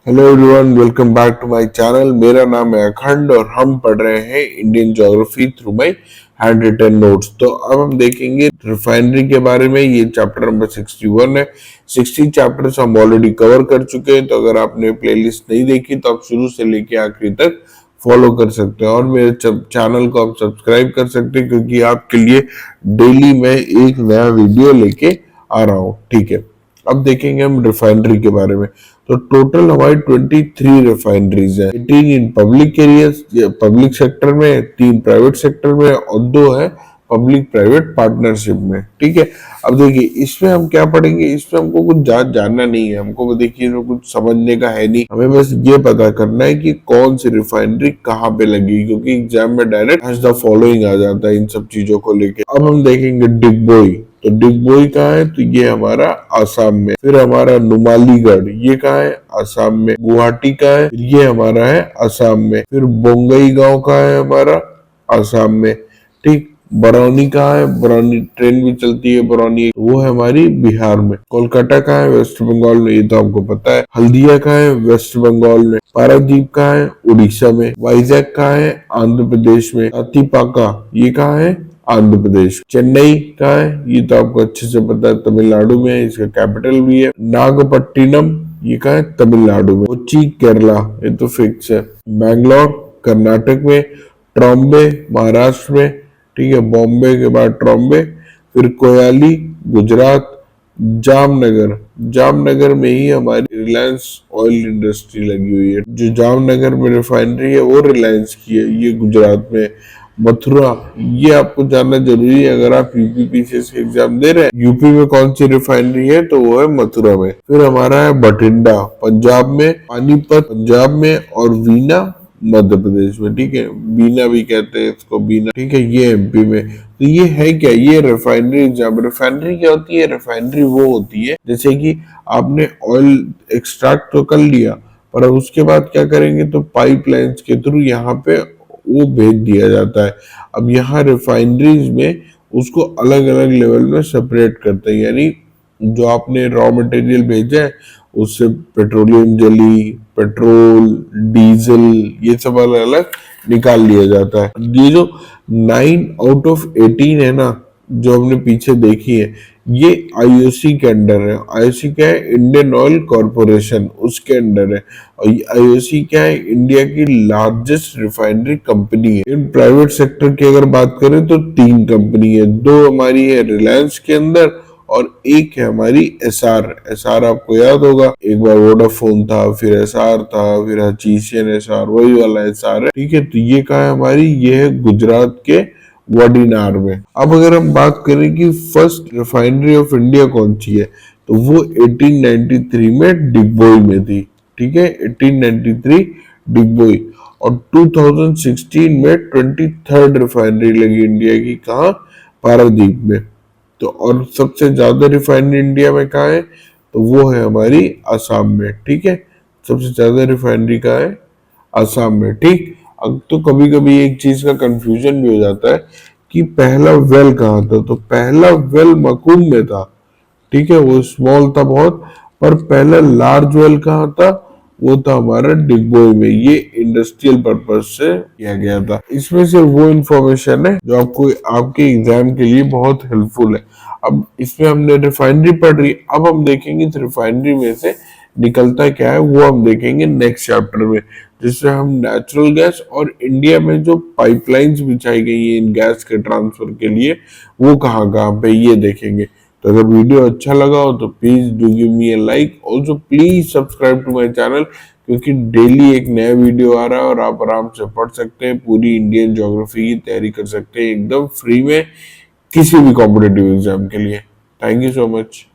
Hello everyone, welcome back to my channel. मेरा नाम है अखंड और हम पढ़ रहे हैं Indian geography through my handwritten notes. तो अब हम देखेंगे रिफाइनरी के बारे में। ये चैप्टर नंबर 61 है। 60 चैप्टर्स हम ऑलरेडी कवर कर चुके हैं, तो अगर आपने प्लेलिस्ट नहीं देखी तो आप शुरू से लेके आखिरी तक फॉलो कर सकते हैं और मेरे चैनल को आप सब्सक्राइब कर सकते हैं, क्योंकि आपके लिए डेली मैं एक नया वीडियो लेके आ रहा हूँ। ठीक है, अब देखेंगे हम रिफाइनरी के बारे में। तो टोटल हमारी 23 रिफाइनरीज है। 18 in public areas, public sector में, 3 प्राइवेट सेक्टर में और 2 है पब्लिक प्राइवेट पार्टनरशिप में। ठीक है, अब देखिए इसमें हम क्या पढ़ेंगे। इसमें हमको कुछ जानना नहीं है, हमको देखिए तो कुछ समझने का है नहीं। हमें बस ये पता करना है कि कौन सी रिफाइनरी कहाँ पे लगी, क्योंकि एग्जाम में डायरेक्ट एज द फॉलोइंग आ जाता है इन सब चीजों को लेके। अब हम देखेंगे डिगबोई। तो डिगबोई कहाँ है, तो ये हमारा आसाम में। फिर हमारा नुमालीगढ़, ये कहाँ है, आसाम में। गुवाहाटी का है, ये हमारा है आसाम में। फिर बोंगई गांव का है हमारा आसाम में। ठीक, बरौनी कहाँ है, बरौनी ट्रेन भी चलती है बरौनी, वो है हमारी बिहार में। कोलकाता कहाँ है, वेस्ट बंगाल में, ये तो आपको पता है। हल्दिया कहाँ है, वेस्ट बंगाल में। पारादीप कहाँ है, उड़ीसा में। वाइजैक कहाँ है, आंध्र प्रदेश में। अतिपाका ये कहाँ है, आंध्र प्रदेश। चेन्नई कहाँ है, ये तो आपको अच्छे से पता है, तमिलनाडु में है, इसका कैपिटल भी है। नागपट्टिनम ये कहाँ है, तमिलनाडु में। कोच्चि केरला, ये तो फिक्स है। बैंगलोर कर्नाटक में। ट्रॉम्बे महाराष्ट्र में। ठीक है, बॉम्बे के बाद ट्रॉम्बे। फिर कोयाली गुजरात। जामनगर, जामनगर में ही हमारी रिलायंस ऑयल इंडस्ट्री लगी हुई है। जो जामनगर में रिफाइनरी है वो रिलायंस की है, ये गुजरात में। मथुरा, ये आपको जानना जरूरी है अगर आप यूपी पीसीएस के एग्जाम दे रहे हैं। यूपी में कौन सी रिफाइनरी है, तो वो है मथुरा में। फिर हमारा है बठिंडा पंजाब में, पानीपत पंजाब में और वीना मध्य प्रदेश में। ठीक है, बीना भी कहते हैं इसको, बीना। ठीक है, ये एमपी में। तो ये है क्या, ये रिफाइनरी एग्जाम। रिफाइनरी क्या होती है, रिफाइनरी वो होती है जैसे कि आपने ऑयल एक्सट्रैक्ट तो कर लिया, पर उसके बाद क्या करेंगे, तो पाइपलाइंस के थ्रू यहाँ पे वो भेज दिया जाता है। अब यहाँ रिफाइनरीज में उसको अलग अलग लेवल में सेपरेट करते हैं, यानी जो आपने रॉ मटेरियल भेजा है उससे पेट्रोलियम जेली, पेट्रोल, डीजल, ये सब अलग अलग निकाल लिया जाता है। ये जो 9 आउट ऑफ 18 है ना, जो हमने पीछे देखी है, ये आईओसी के अंडर है। आईओसी क्या है, इंडियन ऑयल कॉरपोरेशन, उसके अंडर है। और आईओसी क्या है, इंडिया की लार्जेस्ट रिफाइनरी कंपनी है। इन प्राइवेट सेक्टर की अगर बात करें तो 3 कंपनी है। 2 हमारी है रिलायंस के अंदर और एक है हमारी एसआर। एसआर आपको याद होगा, एक बार वोडाफोन था, फिर एसआर था, फिर हचीसियन एसआर, वही वाला एसआर है। ठीक है, तो ये कहा है हमारी, ये है गुजरात के वाडीनार में। अब अगर हम बात करें कि फर्स्ट रिफाइनरी ऑफ इंडिया कौन सी है, तो वो 1893 में डिगबोई में थी। ठीक है, 1893 डिगबोई। और 2016 में 23rd रिफाइनरी लगी इंडिया की, कहा, पारादीप में। तो और सबसे ज्यादा रिफाइनरी इंडिया में कहा है, तो वो है हमारी आसाम में। ठीक है, सबसे ज्यादा रिफाइनरी कहाँ है, आसाम में। ठीक, अब तो कभी कभी एक चीज का कंफ्यूजन भी हो जाता है कि पहला वेल कहाँ था, तो पहला वेल मकूम में था। ठीक है, वो स्मॉल था बहुत, पर पहला लार्ज वेल कहाँ था, वो था हमारा डिगबोई में। ये इंडस्ट्रियल पर्पज से किया गया था। इसमें से वो इंफॉर्मेशन है जो आपको आपके एग्जाम के लिए बहुत हेल्पफुल है। अब इसमें हमने रिफाइनरी पढ़ रही, अब हम देखेंगे इस रिफाइनरी में से निकलता क्या है, वो हम देखेंगे नेक्स्ट चैप्टर में, जिससे हम नेचुरल गैस और इंडिया में जो पाइपलाइंस बिछाई गई है इन गैस के ट्रांसफर के लिए, वो कहाँ कहाँ पे, ये देखेंगे। तो अगर वीडियो अच्छा लगा हो तो please do give me a like. Also please subscribe to my channel, क्योंकि डेली एक नया वीडियो आ रहा है और आप आराम से पढ़ सकते हैं, पूरी इंडियन ज्योग्राफी की तैयारी कर सकते हैं एकदम फ्री में, किसी भी कॉम्पिटेटिव एग्जाम के लिए। Thank you so much.